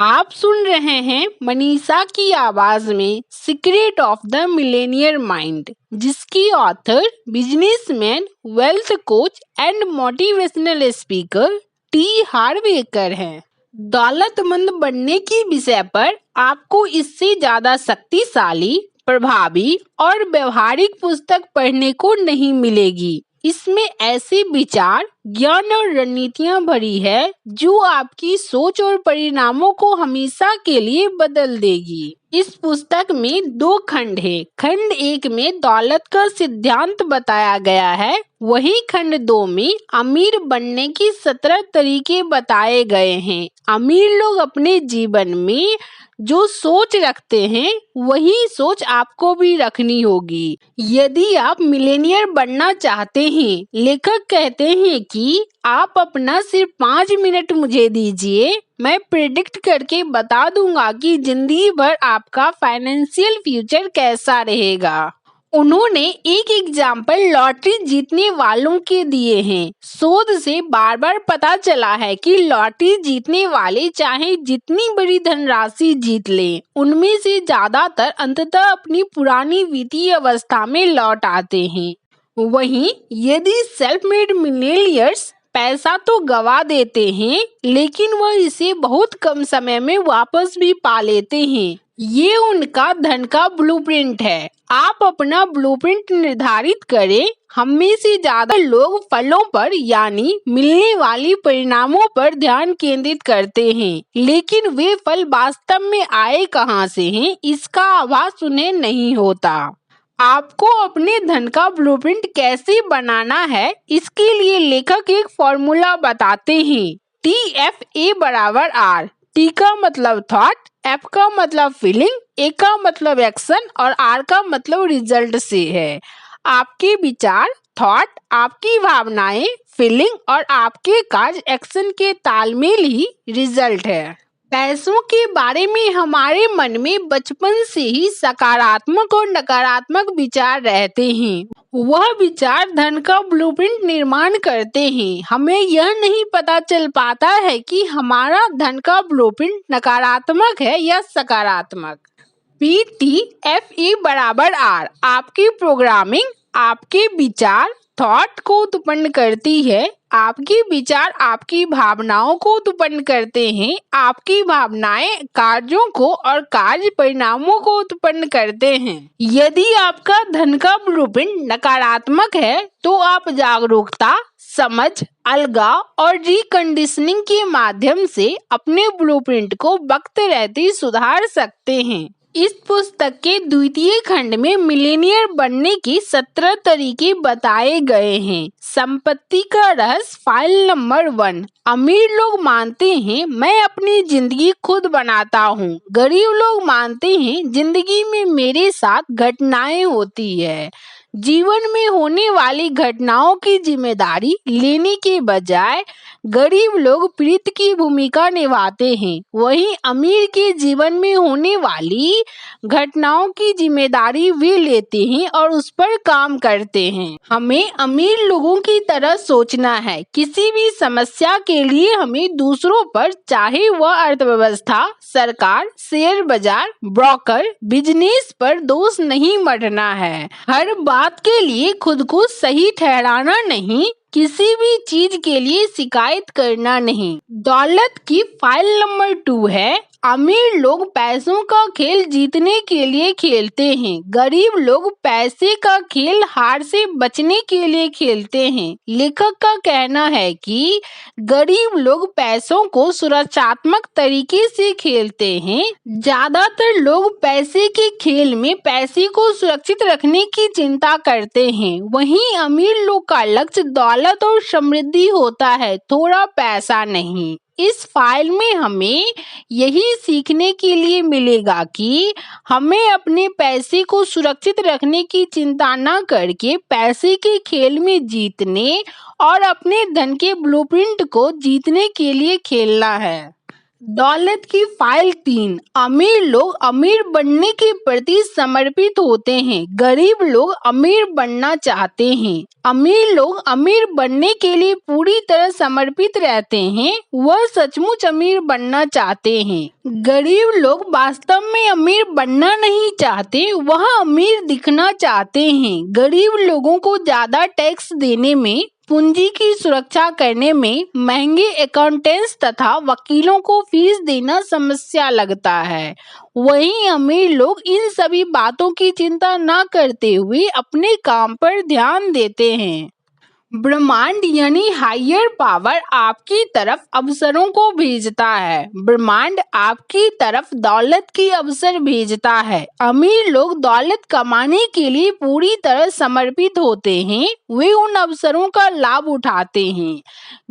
आप सुन रहे हैं मनीषा की आवाज में secret of the millionaire mind, जिसकी author businessman, wealth coach and motivational speaker T Harv Eker हैं। दौलतमंद बनने की विषय पर आपको इससे ज्यादा शक्तिशाली, प्रभावी और व्यवहारिक पुस्तक पढ़ने को नहीं मिलेगी। इसमें ऐसे विचार, ज्ञान और रणनीतियां भरी है जो आपकी सोच और परिणामों को हमेशा के लिए बदल देगी। इस पुस्तक में 2 खंड है। खंड 1 में दौलत का सिद्धांत बताया गया है, वहीं खंड 2 में अमीर बनने की 17 तरीके बताए गए हैं। अमीर लोग अपने जीवन में जो सोच रखते हैं वही सोच आपको भी रखनी होगी। यदि आप मिलेनियर बनना चाहते हैं, लेखक कहते हैं कि आप अपना सिर्फ 5 मिनट मुझे दीजिए, मैं प्रेडिक्ट करके बता दूंगा कि जिंदगी भर आपका फाइनेंशियल फ्यूचर कैसा रहेगा। उन्होंने एक एग्जाम्पल लॉटरी जीतने वालों के दिए हैं। शोध से बार बार पता चला है कि लॉटरी जीतने वाले चाहे जितनी बड़ी धनराशि जीत लें, उनमें से ज्यादातर अंततः अपनी पुरानी वित्तीय अवस्था में लौट आते हैं। वहीं यदि सेल्फ मेड मिलेनियर्स पैसा तो गवा देते हैं, लेकिन वह इसे बहुत कम समय में वापस भी पा लेते हैं। ये उनका धन का ब्लूप्रिंट है। आप अपना ब्लूप्रिंट निर्धारित करें। हम में से ज्यादा लोग फलों पर यानी मिलने वाली परिणामों पर ध्यान केंद्रित करते हैं, लेकिन वे फल वास्तव में आए कहां से हैं, इसका आभास उन्हें नहीं होता। आपको अपने धन का ब्लूप्रिंट कैसे बनाना है, इसके लिए लेखक एक फॉर्मूला बताते हैं। TFA = R। T का मतलब थॉट, F का मतलब फीलिंग, A का मतलब एक्शन और R का मतलब रिजल्ट से है। आपके विचार, थॉट, आपकी भावनाएं, फीलिंग और आपके कार्य, एक्शन के तालमेल ही रिजल्ट है। पैसों के बारे में हमारे मन में बचपन से ही सकारात्मक और नकारात्मक विचार रहते हैं। वह विचार धन का ब्लूप्रिंट निर्माण करते हैं। हमें यह नहीं पता चल पाता है कि हमारा धन का ब्लूप्रिंट नकारात्मक है या सकारात्मक। PTFA = R। आपकी प्रोग्रामिंग आपके विचार, थॉट को उत्पन्न करती है। आपके विचार आपकी भावनाओं को उत्पन्न करते हैं। आपकी भावनाएं कार्यों को और कार्य परिणामों को उत्पन्न करते हैं। यदि आपका धन का ब्लूप्रिंट नकारात्मक है, तो आप जागरूकता, समझ, अलगाव और रिकंडीशनिंग के माध्यम से अपने ब्लूप्रिंट को वक्त रहते सुधार सकते हैं। इस पुस्तक के द्वितीय खंड में मिलेनियर बनने के 17 तरीके बताए गए हैं। संपत्ति का रहस्य फाइल नंबर 1। अमीर लोग मानते हैं मैं अपनी जिंदगी खुद बनाता हूँ। गरीब लोग मानते हैं जिंदगी में मेरे साथ घटनाएं होती है। जीवन में होने वाली घटनाओं की जिम्मेदारी लेने के बजाय गरीब लोग पीड़ित की भूमिका निभाते हैं। वहीं अमीर के जीवन में होने वाली घटनाओं की जिम्मेदारी वे लेते हैं और उस पर काम करते हैं। हमें अमीर लोगों की तरह सोचना है। किसी भी समस्या के लिए हमें दूसरों पर, चाहे वह अर्थव्यवस्था, सरकार, शेयर बाजार, ब्रोकर, बिजनेस पर दोष नहीं मढ़ना है। हर बात के लिए खुद को सही ठहराना नहीं, किसी भी चीज के लिए शिकायत करना नहीं। दौलत की फाइल नंबर 2 है। अमीर लोग पैसों का खेल जीतने के लिए खेलते हैं। गरीब लोग पैसे का खेल हार से बचने के लिए खेलते हैं। लेखक का कहना है कि गरीब लोग पैसों को सुरक्षात्मक तरीके से खेलते हैं। ज्यादातर लोग पैसे के खेल में पैसे को सुरक्षित रखने की चिंता करते हैं। वहीं अमीर लोग का लक्ष्य दौलत और समृद्धि होता है, थोड़ा पैसा नहीं। इस फाइल में हमें यही सीखने के लिए मिलेगा कि हमें अपने पैसे को सुरक्षित रखने की चिंता न करके पैसे के खेल में जीतने और अपने धन के ब्लूप्रिंट को जीतने के लिए खेलना है। दौलत की फाइल 3। अमीर लोग अमीर बनने के प्रति समर्पित होते हैं, गरीब लोग अमीर बनना चाहते हैं। अमीर लोग अमीर बनने के लिए पूरी तरह समर्पित रहते हैं, वह सचमुच अमीर बनना चाहते हैं। गरीब लोग वास्तव में अमीर बनना नहीं चाहते, वह अमीर दिखना चाहते हैं। गरीब लोगों को ज्यादा टैक्स देने में, पूंजी की सुरक्षा करने में, महंगे अकाउंटेंट्स तथा वकीलों को फीस देना समस्या लगता है। वहीं अमीर लोग इन सभी बातों की चिंता न करते हुए अपने काम पर ध्यान देते हैं। ब्रह्मांड यानी हायर पावर आपकी तरफ अवसरों को भेजता है। ब्रह्मांड आपकी तरफ दौलत की अवसर भेजता है। अमीर लोग दौलत कमाने के लिए पूरी तरह समर्पित होते हैं, वे उन अवसरों का लाभ उठाते हैं।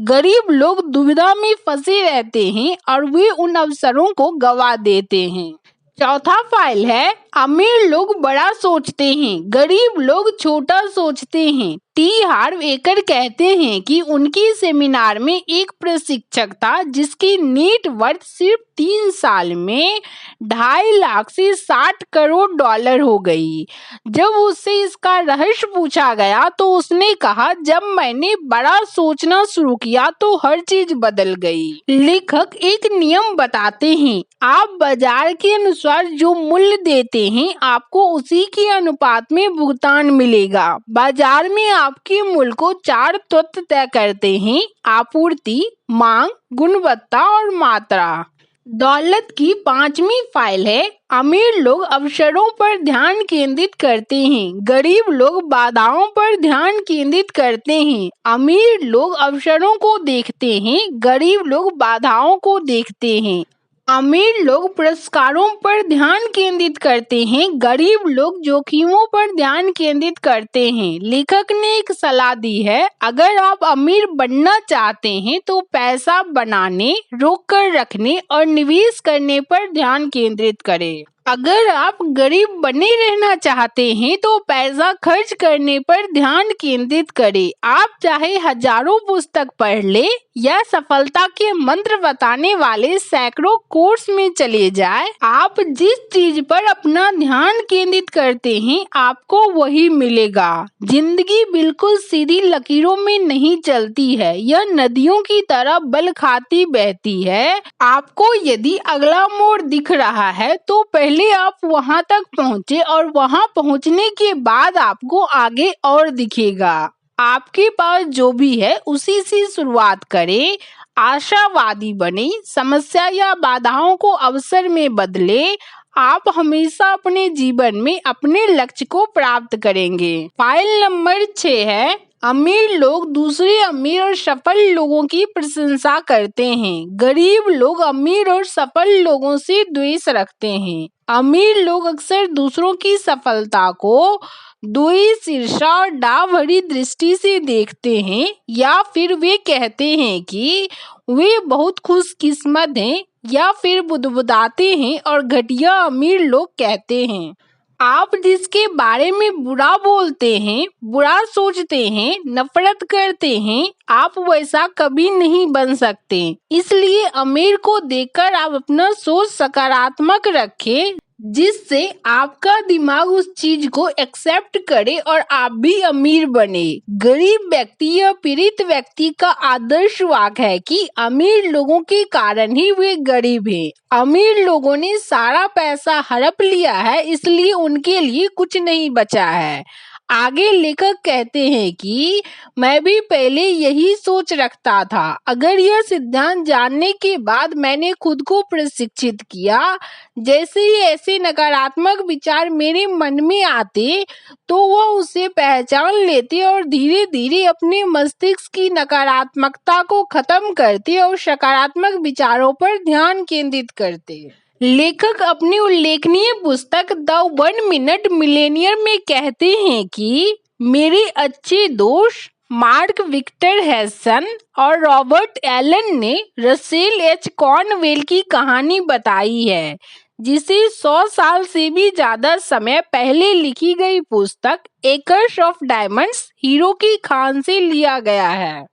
गरीब लोग दुविधा में फंसे रहते हैं और वे उन अवसरों को गवा देते हैं। चौथा फाइल है, अमीर लोग बड़ा सोचते हैं, गरीब लोग छोटा सोचते हैं। टी हार्व एकर कहते हैं कि उनकी सेमिनार में एक प्रशिक्षक था जिसकी नेट वर्थ सिर्फ 3 साल में 2.5 लाख से 60 करोड़ डॉलर हो गई। जब उससे इसका रहस्य पूछा गया तो उसने कहा, जब मैंने बड़ा सोचना शुरू किया तो हर चीज बदल गई। लेखक एक नियम बताते हैं, आप बाजार के अनुसार जो मूल्य देते हैं आपको उसी के अनुपात में भुगतान मिलेगा। बाजार में आपके मूल्य को 4 तत्व तय करते हैं, आपूर्ति, मांग, गुणवत्ता और मात्रा। दौलत की 5वीं फाइल है, अमीर लोग अवसरों पर ध्यान केंद्रित करते हैं, गरीब लोग बाधाओं पर ध्यान केंद्रित करते हैं। अमीर लोग अवसरों को देखते हैं, गरीब लोग बाधाओं को देखते हैं। अमीर लोग पुरस्कारों पर ध्यान केंद्रित करते हैं, गरीब लोग जोखिमों पर ध्यान केंद्रित करते हैं। लेखक ने एक सलाह दी है, अगर आप अमीर बनना चाहते हैं तो पैसा बनाने, रोक कर रखने और निवेश करने पर ध्यान केंद्रित करें। अगर आप गरीब बने रहना चाहते हैं तो पैसा खर्च करने पर ध्यान केंद्रित करें। आप चाहे हजारों पुस्तक पढ़ ले या सफलता के मंत्र बताने वाले सैकड़ों कोर्स में चले जाए, आप जिस चीज पर अपना ध्यान केंद्रित करते हैं आपको वही मिलेगा। जिंदगी बिल्कुल सीधी लकीरों में नहीं चलती है, यह नदियों की तरह बल खाती बहती है। आपको यदि अगला मोड़ दिख रहा है तो पहले आप वहां तक पहुंचे और वहां पहुंचने के बाद आपको आगे और दिखेगा। आपके पास जो भी है उसी से शुरुआत करें, आशावादी बने, समस्या या बाधाओं को अवसर में बदले। आप हमेशा अपने जीवन में अपने लक्ष्य को प्राप्त करेंगे। फाइल नंबर 6 है, अमीर लोग दूसरे अमीर और सफल लोगों की प्रशंसा करते हैं, गरीब लोग अमीर और सफल लोगों से द्वेष रखते हैं। अमीर लोग अक्सर दूसरों की सफलता को द्वेष, ईर्ष्या और डाह भरी दृष्टि से देखते हैं, या फिर वे कहते हैं कि वे बहुत खुशकिस्मत हैं, या फिर बुदबुदाते हैं और घटिया अमीर लोग कहते हैं। आप जिसके बारे में बुरा बोलते हैं, बुरा सोचते हैं, नफरत करते हैं, आप वैसा कभी नहीं बन सकते। इसलिए अमीर को देखकर आप अपना सोच सकारात्मक रखें, जिससे आपका दिमाग उस चीज को एक्सेप्ट करे और आप भी अमीर बने। गरीब व्यक्ति या पीड़ित व्यक्ति का आदर्श वाक्य है कि अमीर लोगों के कारण ही वे गरीब हैं। अमीर लोगों ने सारा पैसा हड़प लिया है, इसलिए उनके लिए कुछ नहीं बचा है। आगे लेखक कहते हैं कि मैं भी पहले यही सोच रखता था। अगर यह सिद्धांत जानने के बाद मैंने खुद को प्रशिक्षित किया, जैसे ही ऐसे नकारात्मक विचार मेरे मन में आते तो वह उसे पहचान लेते और धीरे धीरे अपने मस्तिष्क की नकारात्मकता को खत्म करते और सकारात्मक विचारों पर ध्यान केंद्रित करते। लेखक अपनी उल्लेखनीय पुस्तक द 1 मिनट मिलेनियर में कहते हैं कि मेरे अच्छे दोस्त मार्क विक्टर हैसन और रॉबर्ट एलन ने रसेल एच कॉर्नवेल की कहानी बताई है, जिसे 100 साल से भी ज्यादा समय पहले लिखी गई पुस्तक एकर्स ऑफ डायमंड्स हीरो की खान से लिया गया है।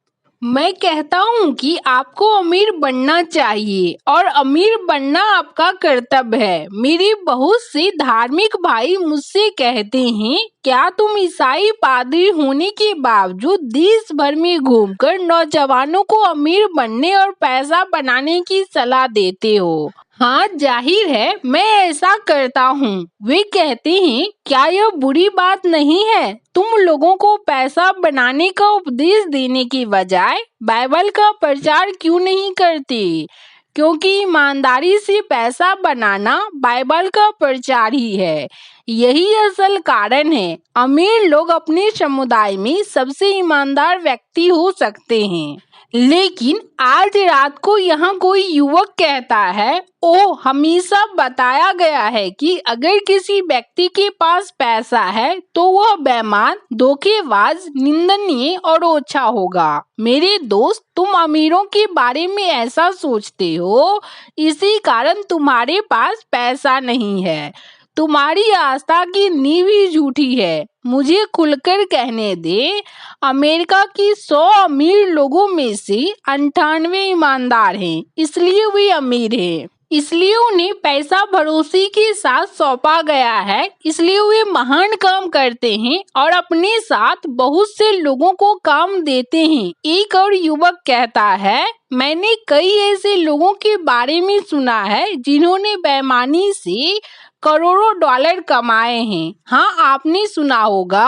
मैं कहता हूँ कि आपको अमीर बनना चाहिए और अमीर बनना आपका कर्तव्य है। मेरे बहुत से धार्मिक भाई मुझसे कहते हैं, क्या तुम ईसाई पादरी होने के बावजूद देश भर में घूमकर नौजवानों को अमीर बनने और पैसा बनाने की सलाह देते हो? हाँ, जाहिर है मैं ऐसा करता हूँ। वे कहते हैं, क्या यह बुरी बात नहीं है? तुम लोगों को पैसा बनाने का उपदेश देने की बजाय बाइबल का प्रचार क्यों नहीं करते? क्योंकि ईमानदारी से पैसा बनाना बाइबल का प्रचार ही है। यही असल कारण है। अमीर लोग अपने समुदाय में सबसे ईमानदार व्यक्ति हो सकते हैं। लेकिन आज रात को यहाँ कोई युवक कहता है, ओ हमेशा बताया गया है कि अगर किसी व्यक्ति के पास पैसा है तो वह बेईमान, धोखेबाज, निंदनीय और ओछा होगा। मेरे दोस्त, तुम अमीरों के बारे में ऐसा सोचते हो, इसी कारण तुम्हारे पास पैसा नहीं है। तुम्हारी आस्था की नींव ही झूठी है। मुझे खुलकर कहने दे, अमेरिका की 100 अमीर लोगों में से 98 ईमानदार हैं, इसलिए वे अमीर हैं। इसलिए उन्हें पैसा भरोसे के साथ सौंपा गया है, इसलिए वे महान काम करते हैं और अपने साथ बहुत से लोगों को काम देते हैं। एक और युवक कहता है, मैंने कई ऐसे लोगों के बारे में सुना है जिन्होंने बेईमानी से करोड़ों डॉलर कमाए हैं। हाँ, आपने सुना होगा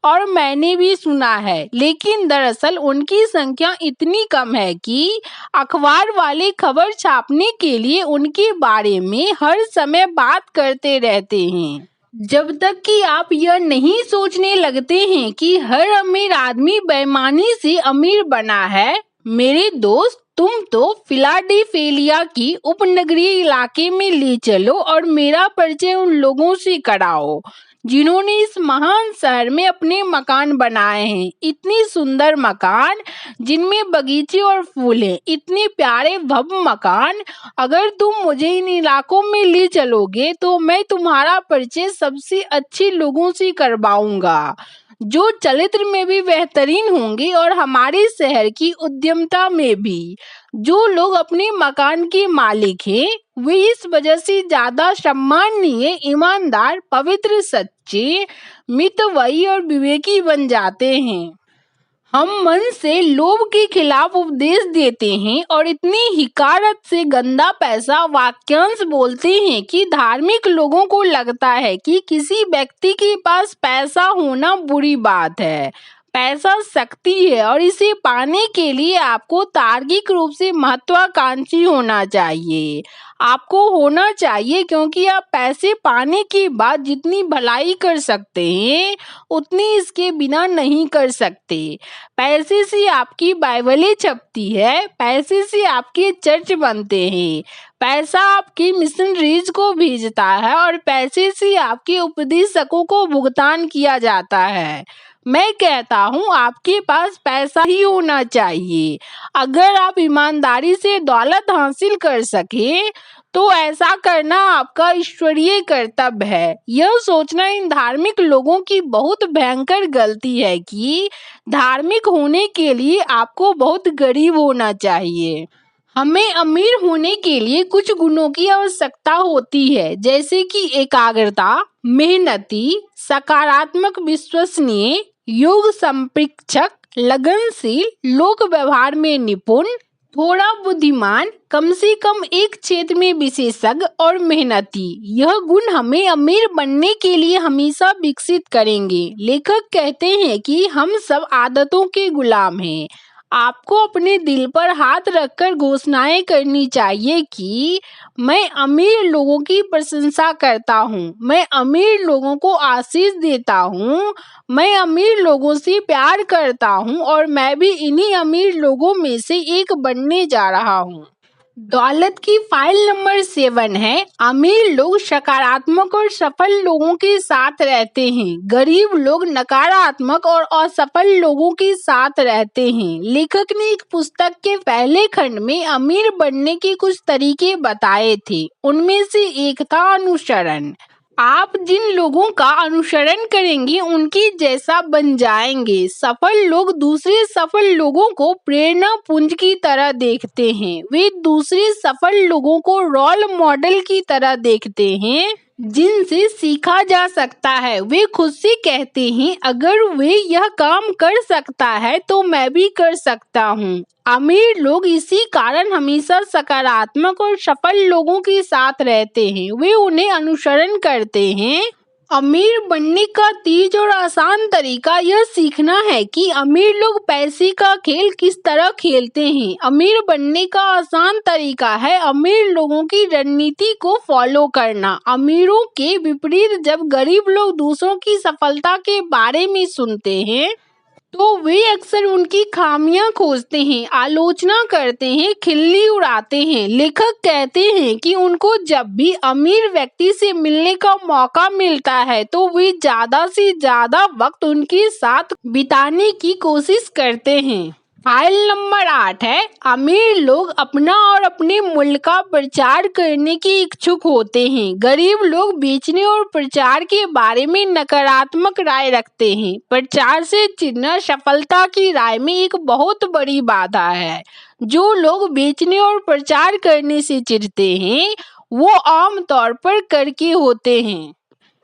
और मैंने भी सुना है, लेकिन दरअसल उनकी संख्या इतनी कम है कि अखबार वाले खबर छापने के लिए उनके बारे में हर समय बात करते रहते हैं। जब तक कि आप यह नहीं सोचने लगते हैं कि हर अमीर आदमी बेईमानी से अमीर बना है। मेरे दोस्त, तुम तो फिलाडेल्फिया की उपनगरीय इलाके में ले चलो और मेरा परिचय उन लोगों से कराओ जिन्होंने इस महान शहर में अपने मकान बनाए हैं। इतनी सुंदर मकान जिनमें बगीचे और फूल हैं, इतने प्यारे भव्य मकान। अगर तुम मुझे इन इलाकों में ले चलोगे तो मैं तुम्हारा परिचय सबसे अच्छे लोगों से करवाऊंगा जो चरित्र में भी बेहतरीन होंगे और हमारे शहर की उद्यमता में भी। जो लोग अपने मकान के मालिक हैं वे इस वजह से ज्यादा सम्माननीय, ईमानदार, पवित्र, सच्चे, मितव्ययी और विवेकी बन जाते हैं। हम मन से लोभ के खिलाफ उपदेश देते हैं और इतनी हिकारत से गंदा पैसा वाक्यांश बोलते हैं कि धार्मिक लोगों को लगता है कि किसी व्यक्ति के पास पैसा होना बुरी बात है। पैसा शक्ति है और इसे पाने के लिए आपको तार्किक रूप से महत्वाकांक्षी होना चाहिए। आपको होना चाहिए क्योंकि आप पैसे पाने के बाद जितनी भलाई कर सकते हैं उतनी इसके बिना नहीं कर सकते। पैसे से आपकी बाइबलें छपती है, पैसे से आपके चर्च बनते हैं, पैसा आपकी मिशनरीज को भेजता है और पैसे से आपके उपदेशकों को भुगतान किया जाता है। मैं कहता हूँ आपके पास पैसा ही होना चाहिए। अगर आप ईमानदारी से दौलत हासिल कर सके तो ऐसा करना आपका ईश्वरीय कर्तव्य है। यह सोचना इन धार्मिक लोगों की बहुत भयंकर गलती है कि धार्मिक होने के लिए आपको बहुत गरीब होना चाहिए। हमें अमीर होने के लिए कुछ गुणों की आवश्यकता होती है, जैसे कि एकाग्रता, मेहनती, सकारात्मक, विश्वसनीय, योग संप्रेक्षक, लगनशील, लोक व्यवहार में निपुण, थोड़ा बुद्धिमान, कम से कम एक क्षेत्र में विशेषज्ञ और मेहनती। यह गुण हमें अमीर बनने के लिए हमेशा विकसित करेंगे। लेखक कहते हैं कि हम सब आदतों के गुलाम हैं। आपको अपने दिल पर हाथ रखकर घोषणाएं करनी चाहिए कि मैं अमीर लोगों की प्रशंसा करता हूँ, मैं अमीर लोगों को आशीष देता हूँ, मैं अमीर लोगों से प्यार करता हूँ और मैं भी इन्हीं अमीर लोगों में से एक बनने जा रहा हूँ। दौलत की फाइल नंबर 7 है, अमीर लोग सकारात्मक और सफल लोगों के साथ रहते हैं, गरीब लोग नकारात्मक और असफल लोगों के साथ रहते हैं। लेखक ने एक पुस्तक के पहले खंड में अमीर बनने के कुछ तरीके बताए थे। उनमें से एक था अनुसरण। आप जिन लोगों का अनुसरण करेंगे उनकी जैसा बन जाएंगे। सफल लोग दूसरे सफल लोगों को प्रेरणा पुंज की तरह देखते हैं। वे दूसरे सफल लोगों को रोल मॉडल की तरह देखते हैं जिनसे सीखा जा सकता है। वे खुद से कहते हैं अगर वे यह काम कर सकता है तो मैं भी कर सकता हूँ। अमीर लोग इसी कारण हमेशा सकारात्मक और सफल लोगों के साथ रहते हैं। वे उन्हें अनुसरण करते हैं। अमीर बनने का तेज और आसान तरीका यह सीखना है कि अमीर लोग पैसे का खेल किस तरह खेलते हैं। अमीर बनने का आसान तरीका है अमीर लोगों की रणनीति को फॉलो करना। अमीरों के विपरीत जब गरीब लोग दूसरों की सफलता के बारे में सुनते हैं तो वे अक्सर उनकी खामियां खोजते हैं, आलोचना करते हैं, खिल्ली उड़ाते हैं। लेखक कहते हैं कि उनको जब भी अमीर व्यक्ति से मिलने का मौका मिलता है तो वे ज्यादा से ज्यादा वक्त उनके साथ बिताने की कोशिश करते हैं। फाइल नंबर 8 है अमीर लोग अपना और अपने मूल्य का प्रचार करने के इच्छुक होते हैं। गरीब लोग बेचने और प्रचार के बारे में नकारात्मक राय रखते हैं। प्रचार से चिढ़ना सफलता की राय में एक बहुत बड़ी बाधा है। जो लोग बेचने और प्रचार करने से चिढ़ते हैं वो आमतौर पर करके होते हैं।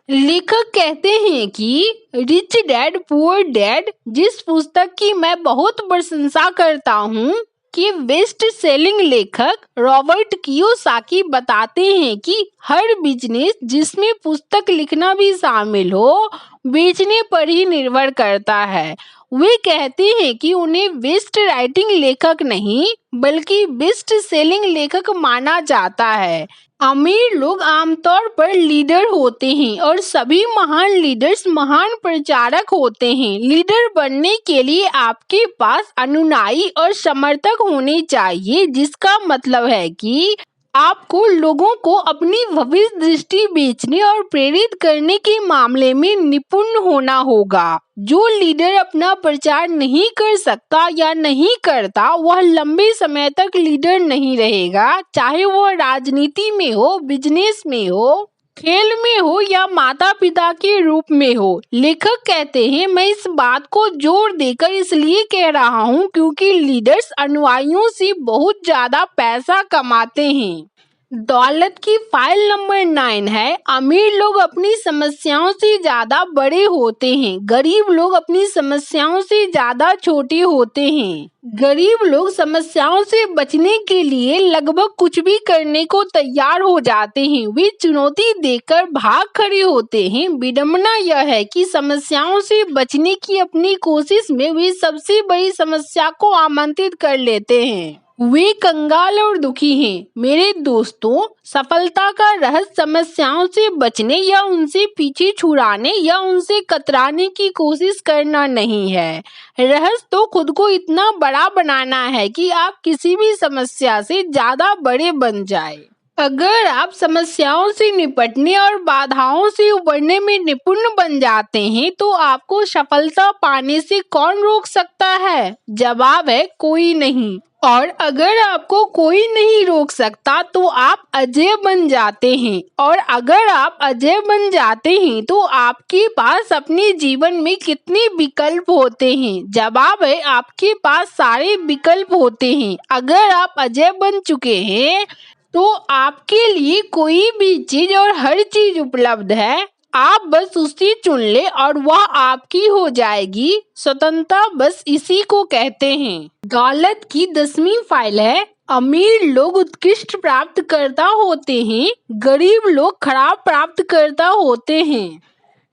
लेखक कहते हैं कि रिच डैड पुअर डैड, जिस पुस्तक की मैं बहुत प्रशंसा करता हूँ, के बेस्ट सेलिंग लेखक रॉबर्ट कियोसाकी बताते हैं कि हर बिजनेस जिसमें पुस्तक लिखना भी शामिल हो बेचने पर ही निर्भर करता है। वे कहते हैं कि उन्हें बेस्ट राइटिंग लेखक नहीं बल्कि बेस्ट सेलिंग लेखक माना जाता है। अमीर लोग आमतौर पर लीडर होते हैं और सभी महान लीडर्स महान प्रचारक होते हैं। लीडर बनने के लिए आपके पास अनुयायी और समर्थक होने चाहिए, जिसका मतलब है कि आपको लोगों को अपनी भविष्य दृष्टि बेचने और प्रेरित करने के मामले में निपुण होना होगा। जो लीडर अपना प्रचार नहीं कर सकता या नहीं करता वह लंबे समय तक लीडर नहीं रहेगा, चाहे वह राजनीति में हो, बिजनेस में हो, खेल में हो या माता पिता के रूप में हो। लेखक कहते हैं मैं इस बात को जोर देकर इसलिए कह रहा हूँ क्योंकि लीडर्स अनुयायियों से बहुत ज्यादा पैसा कमाते हैं। दौलत की फाइल नंबर 9 है अमीर लोग अपनी समस्याओं से ज्यादा बड़े होते हैं, गरीब लोग अपनी समस्याओं से ज्यादा छोटे होते हैं। गरीब लोग समस्याओं से बचने के लिए लगभग कुछ भी करने को तैयार हो जाते हैं। वे चुनौती देकर भाग खड़े होते हैं। विडंबना यह है कि समस्याओं से बचने की अपनी कोशिश में वे सबसे बड़ी समस्या को आमंत्रित कर लेते हैं। वे कंगाल और दुखी हैं। मेरे दोस्तों, सफलता का रहस्य समस्याओं से बचने या उनसे पीछे छुड़ाने या उनसे कतराने की कोशिश करना नहीं है। रहस्य तो खुद को इतना बड़ा बनाना है कि आप किसी भी समस्या से ज्यादा बड़े बन जाए। अगर आप समस्याओं से निपटने और बाधाओं से उबरने में निपुण बन जाते हैं तो आपको सफलता पाने से कौन रोक सकता है? जवाब है कोई नहीं। और अगर आपको कोई नहीं रोक सकता तो आप अजेय बन जाते हैं। और अगर आप अजेय बन जाते हैं तो आपके पास अपने जीवन में कितने विकल्प होते हैं? जवाब है आपके पास सारे विकल्प होते हैं। अगर आप अजेय बन चुके हैं तो आपके लिए कोई भी चीज और हर चीज उपलब्ध है। आप बस उसे चुन ले और वह आपकी हो जाएगी। स्वतंत्रता बस इसी को कहते हैं। दौलत की 10वीं फाइल है अमीर लोग उत्कृष्ट प्राप्तकर्ता होते हैं, गरीब लोग खराब प्राप्तकर्ता होते हैं।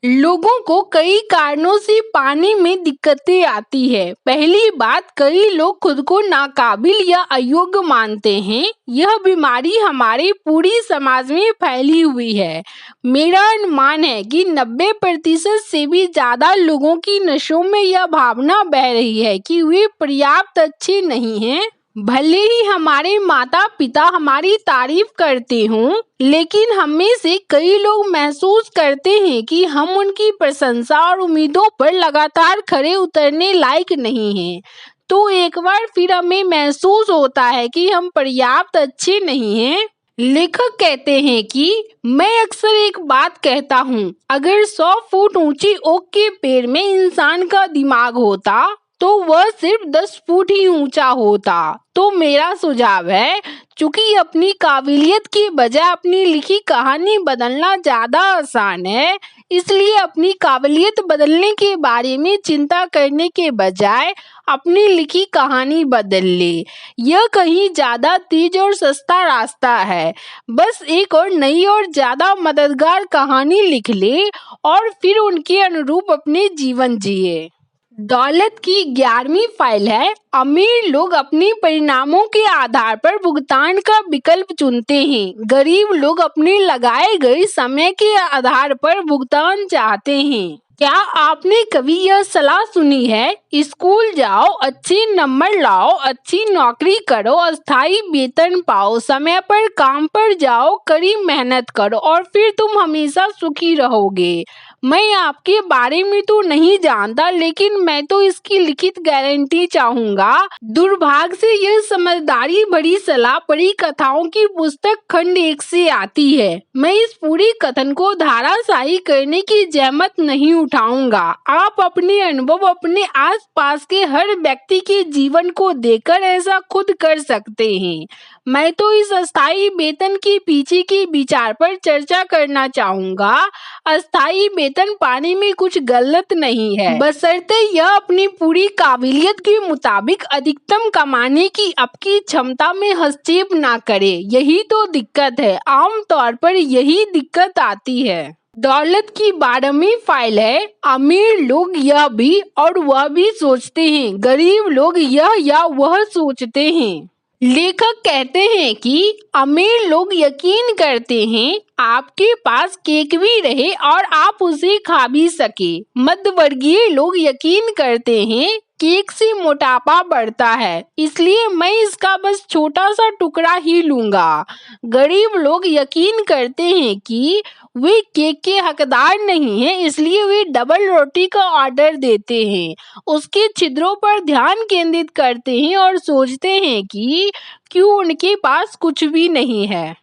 लोगों को कई कारणों से पाने में दिक्कतें आती है। पहली बात, कई लोग खुद को नाकाबिल या अयोग्य मानते हैं। यह बीमारी हमारे पूरी समाज में फैली हुई है। मेरा अनुमान है कि 90% से भी ज्यादा लोगों की नसों में यह भावना बह रही है कि वे पर्याप्त अच्छे नहीं हैं। भले ही हमारे माता पिता हमारी तारीफ करते हों, लेकिन हमें से कई लोग महसूस करते हैं कि हम उनकी प्रशंसा और उम्मीदों पर लगातार खरे उतरने लायक नहीं हैं। तो एक बार फिर हमें महसूस होता है कि हम पर्याप्त अच्छे नहीं हैं। लेखक कहते हैं कि मैं अक्सर एक बात कहता हूँ, अगर 100 फुट ऊंची ओक के पेड़ में इंसान का दिमाग होता तो वह सिर्फ 10 फुट ही ऊंचा होता। तो मेरा सुझाव है, चूंकि अपनी काबिलियत की बजाय अपनी लिखी कहानी बदलना ज्यादा आसान है, इसलिए अपनी काबिलियत बदलने के बारे में चिंता करने के बजाय अपनी लिखी कहानी बदल ले। यह कहीं ज्यादा तेज और सस्ता रास्ता है। बस एक और नई और ज्यादा मददगार कहानी लिख ले और फिर उनके अनुरूप अपने जीवन जिए। दौलत की 11वीं फाइल है, अमीर लोग अपने परिणामों के आधार पर भुगतान का विकल्प चुनते हैं। गरीब लोग अपने लगाए गए समय के आधार पर भुगतान चाहते हैं। क्या आपने कभी यह सलाह सुनी है, स्कूल जाओ, अच्छे नंबर लाओ, अच्छी नौकरी करो, अस्थायी वेतन पाओ, समय पर काम पर जाओ, कड़ी मेहनत करो और फिर तुम हमेशा सुखी रहोगे। मैं आपके बारे में तो नहीं जानता, लेकिन मैं तो इसकी लिखित गारंटी चाहूंगा। दुर्भाग्य से यह समझदारी भरी सलाह परी कथाओं की पुस्तक खंड 1 से आती है। मैं इस पूरी कथन को धाराशाही करने की जहमत नहीं उठाऊंगा। आप अपने अनुभव, अपने आसपास के हर व्यक्ति के जीवन को देखकर ऐसा खुद कर सकते हैं। मैं तो इस अस्थायी वेतन के पीछे के विचार पर चर्चा करना चाहूंगा। अस्थायी वेतन पाने में कुछ गलत नहीं है, बशर्ते यह अपनी पूरी काबिलियत के मुताबिक अधिकतम कमाने की आपकी क्षमता में हस्तक्षेप ना करे। यही तो दिक्कत है, आमतौर पर यही दिक्कत आती है। दौलत की 12वीं फाइल है, अमीर लोग यह भी और वह भी सोचते हैं, गरीब लोग यह या वह सोचते हैं। लेखक कहते हैं कि अमीर लोग यकीन करते हैं आपके पास केक भी रहे और आप उसे खा भी सके। मध्यवर्गीय लोग यकीन करते हैं केक से मोटापा बढ़ता है, इसलिए मैं इसका बस छोटा सा टुकड़ा ही लूंगा। गरीब लोग यकीन करते हैं कि वे केक के हकदार नहीं हैं, इसलिए वे डबल रोटी का ऑर्डर देते हैं, उसके छिद्रों पर ध्यान केंद्रित करते हैं और सोचते हैं कि क्यों उनके पास कुछ भी नहीं है।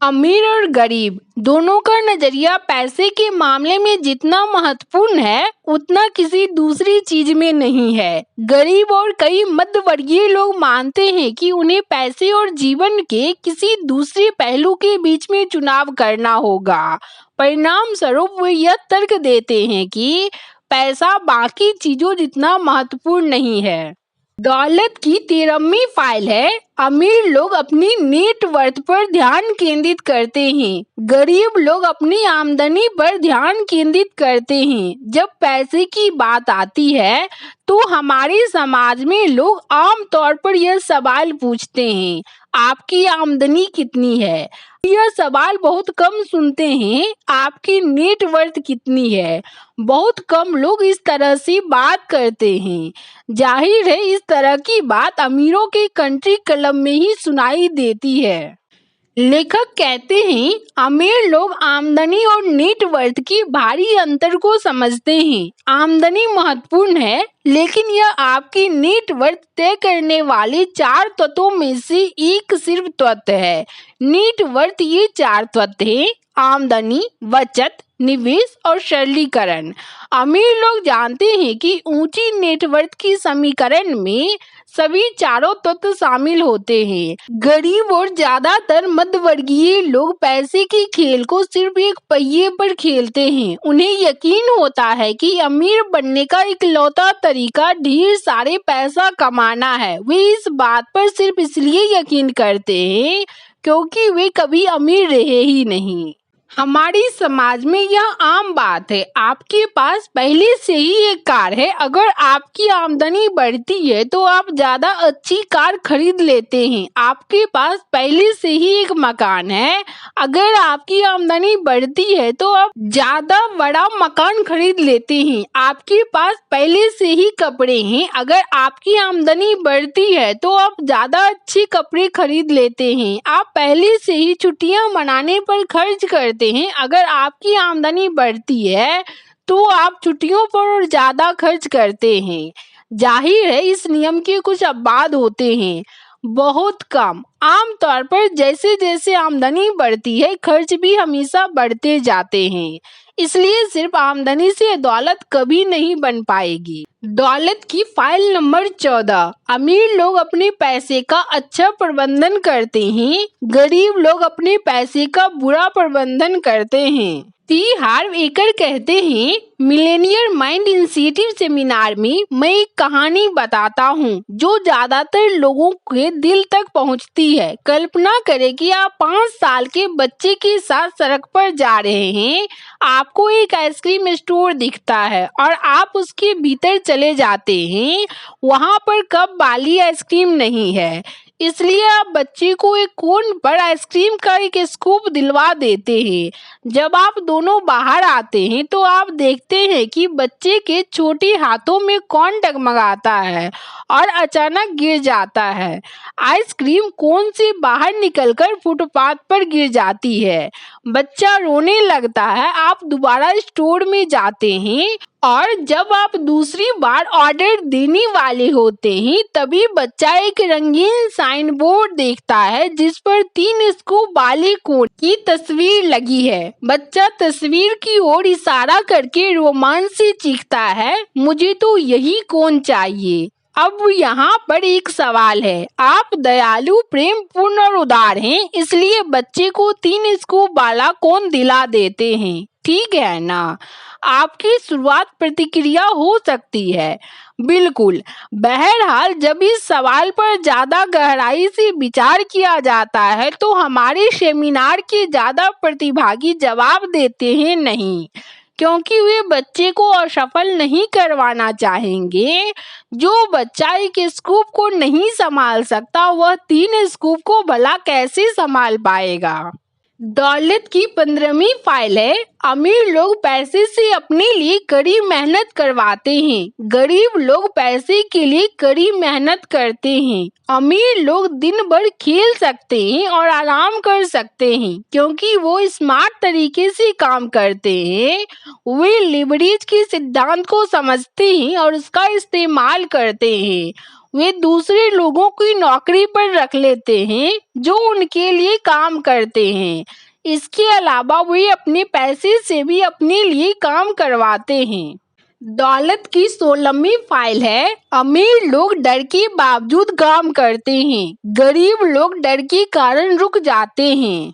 अमीर और गरीब दोनों का नजरिया पैसे के मामले में जितना महत्वपूर्ण है, उतना किसी दूसरी चीज में नहीं है। गरीब और कई मध्यवर्गीय लोग मानते हैं कि उन्हें पैसे और जीवन के किसी दूसरे पहलू के बीच में चुनाव करना होगा। परिणाम स्वरूप वे यह तर्क देते हैं कि पैसा बाकी चीजों जितना महत्वपूर्ण नहीं है। दौलत की 13वीं फाइल है, अमीर लोग अपनी नेट वर्थ पर ध्यान केंद्रित करते हैं, गरीब लोग अपनी आमदनी पर ध्यान केंद्रित करते हैं। जब पैसे की बात आती है तो हमारे समाज में लोग आमतौर पर यह सवाल पूछते हैं, आपकी आमदनी कितनी है? यह सवाल बहुत कम सुनते हैं, आपकी नेट वर्थ कितनी है? बहुत कम लोग इस तरह से बात करते हैं। जाहिर है इस तरह की बात अमीरों के कंट्री क्लब में ही सुनाई देती है। लेखक कहते हैं अमीर लोग आमदनी और नेट वर्थ की भारी अंतर को समझते हैं। आमदनी महत्वपूर्ण है, लेकिन यह आपकी नेट वर्थ तय करने वाले 4 तत्वों में से एक सिर्फ तत्व है। नेट वर्थ ये 4 तत्व हैं, आमदनी, बचत, निवेश और सरलीकरण। अमीर लोग जानते हैं कि ऊंची नेटवर्थ की समीकरण में सभी चारों तत्व शामिल होते हैं। गरीब और ज्यादातर मध्यवर्गीय लोग पैसे के खेल को सिर्फ एक पहिए पर खेलते हैं। उन्हें यकीन होता है कि अमीर बनने का इकलौता तरीका ढेर सारे पैसा कमाना है। वे इस बात पर सिर्फ इसलिए यकीन करते हैं क्योंकि वे कभी अमीर रहे ही नहीं। हमारी समाज में यह आम बात है, आपके पास पहले से ही एक कार है, अगर आपकी आमदनी बढ़ती है तो आप ज्यादा अच्छी कार खरीद लेते हैं। आपके पास पहले से ही एक मकान है, अगर आपकी आमदनी बढ़ती है तो आप ज्यादा बड़ा मकान खरीद लेते हैं। आपके पास पहले से ही कपड़े हैं, अगर आपकी आमदनी बढ़ती है तो आप ज्यादा अच्छे कपड़े खरीद लेते हैं। आप पहले से ही छुट्टियां मनाने पर खर्च करते हैं, अगर आपकी आमदनी बढ़ती है तो आप छुट्टियों पर और ज्यादा खर्च करते हैं। जाहिर है इस नियम के कुछ अपवाद होते हैं। बहुत कम। आमतौर पर जैसे जैसे आमदनी बढ़ती है, खर्च भी हमेशा बढ़ते जाते हैं। इसलिए सिर्फ आमदनी से दौलत कभी नहीं बन पाएगी। दौलत की फाइल नंबर 14। अमीर लोग अपने पैसे का अच्छा प्रबंधन करते हैं, गरीब लोग अपने पैसे का बुरा प्रबंधन करते हैं। टी हार्व एकर कहते हैं, मिलेनियर माइंड इंस्टीट्यूट सेमिनार में मैं एक कहानी बताता हूँ जो ज्यादातर लोगों के दिल तक पहुँचती है। कल्पना करें कि आप 5 साल के बच्चे के साथ सड़क पर जा रहे हैं। आपको एक आइसक्रीम स्टोर दिखता है और आप उसके भीतर चले जाते हैं। वहाँ पर कप वाली आइसक्रीम नहीं है, इसलिए आप बच्चे को एक कोन पर आइसक्रीम का एक स्कूप दिलवा देते हैं। जब आप दोनों बाहर आते हैं तो आप देखते हैं कि बच्चे के छोटे हाथों में कौन डगमगाता है और अचानक गिर जाता है। आइसक्रीम कोन से बाहर निकलकर फुटपाथ पर गिर जाती है। बच्चा रोने लगता है। आप दोबारा स्टोर में जाते हैं और जब आप दूसरी बार ऑर्डर देने वाले होते हैं तभी बच्चा एक रंगीन साइन बोर्ड देखता है जिस पर 3 स्कूप वाले कोन की तस्वीर लगी है। बच्चा तस्वीर की ओर इशारा करके रोमांच से चीखता है, मुझे तो यही कोन चाहिए। अब यहाँ पर एक सवाल है, आप दयालु, प्रेम पूर्ण और उदार हैं, इसलिए बच्चे को 3 स्कूप वाला कोन दिला देते हैं, ठीक है ना? आपकी शुरुआत प्रतिक्रिया हो सकती है, बिल्कुल। बहरहाल जब इस सवाल पर ज्यादा गहराई से विचार किया जाता है तो हमारे सेमिनार के ज्यादा प्रतिभागी जवाब देते हैं नहीं, क्योंकि वे बच्चे को असफल नहीं करवाना चाहेंगे। जो बच्चा एक स्कूप को नहीं संभाल सकता वह 3 स्कूप को भला कैसे संभाल पाएगा। दौलत की 15वीं फाइल है, अमीर लोग पैसे से अपने लिए कड़ी मेहनत करवाते हैं, गरीब लोग पैसे के लिए कड़ी मेहनत करते हैं। अमीर लोग दिन भर खेल सकते हैं और आराम कर सकते हैं क्योंकि वो स्मार्ट तरीके से काम करते हैं। वे लिवरेज के सिद्धांत को समझते हैं और उसका इस्तेमाल करते हैं। वे दूसरे लोगों की नौकरी पर रख लेते हैं जो उनके लिए काम करते हैं। इसके अलावा वे अपने पैसे से भी अपने लिए काम करवाते हैं। दौलत की 16वीं फाइल है, अमीर लोग डर के बावजूद काम करते हैं, गरीब लोग डर के कारण रुक जाते हैं।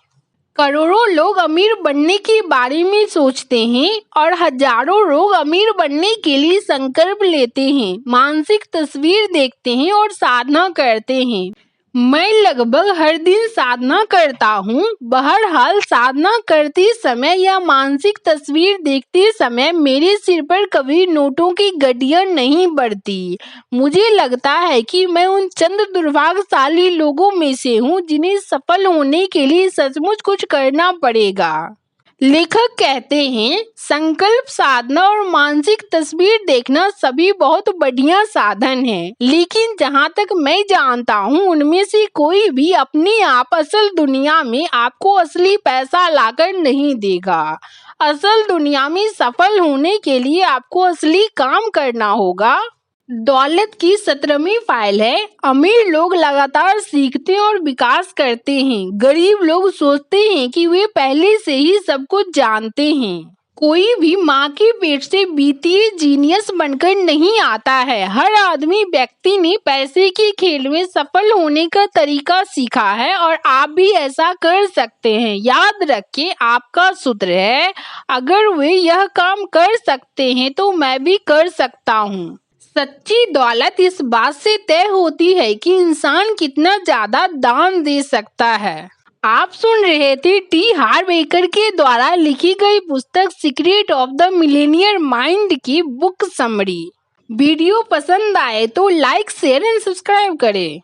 करोड़ों लोग अमीर बनने के बारे में सोचते हैं और हजारों लोग अमीर बनने के लिए संकल्प लेते हैं, मानसिक तस्वीर देखते हैं और साधना करते हैं। मैं लगभग हर दिन साधना करता हूँ। बहरहाल साधना करते समय या मानसिक तस्वीर देखते समय मेरे सिर पर कभी नोटों की गड्डियाँ नहीं बढ़ती। मुझे लगता है कि मैं उन चंद दुर्भाग्यशाली लोगों में से हूँ जिन्हें सफल होने के लिए सचमुच कुछ करना पड़ेगा। लेखक कहते हैं, संकल्प, साधना और मानसिक तस्वीर देखना सभी बहुत बढ़िया साधन हैं, लेकिन जहाँ तक मैं जानता हूँ उनमें से कोई भी अपने आप असल दुनिया में आपको असली पैसा लाकर नहीं देगा। असल दुनिया में सफल होने के लिए आपको असली काम करना होगा। दौलत की 17वीं फाइल है, अमीर लोग लगातार सीखते और विकास करते हैं, गरीब लोग सोचते हैं कि वे पहले से ही सब कुछ जानते हैं। कोई भी माँ के पेट से बीतीय जीनियस बनकर नहीं आता है। हर आदमी व्यक्ति ने पैसे के खेल में सफल होने का तरीका सीखा है और आप भी ऐसा कर सकते हैं। याद रखिए, आपका सूत्र है, अगर वे यह काम कर सकते हैं तो मैं भी कर सकता हूँ। सच्ची दौलत इस बात से तय होती है कि इंसान कितना ज्यादा दान दे सकता है। आप सुन रहे थे टी हार्व एकर के द्वारा लिखी गई पुस्तक secret of the millionaire mind की बुक समरी। वीडियो पसंद आए तो लाइक, शेयर एंड सब्सक्राइब करें।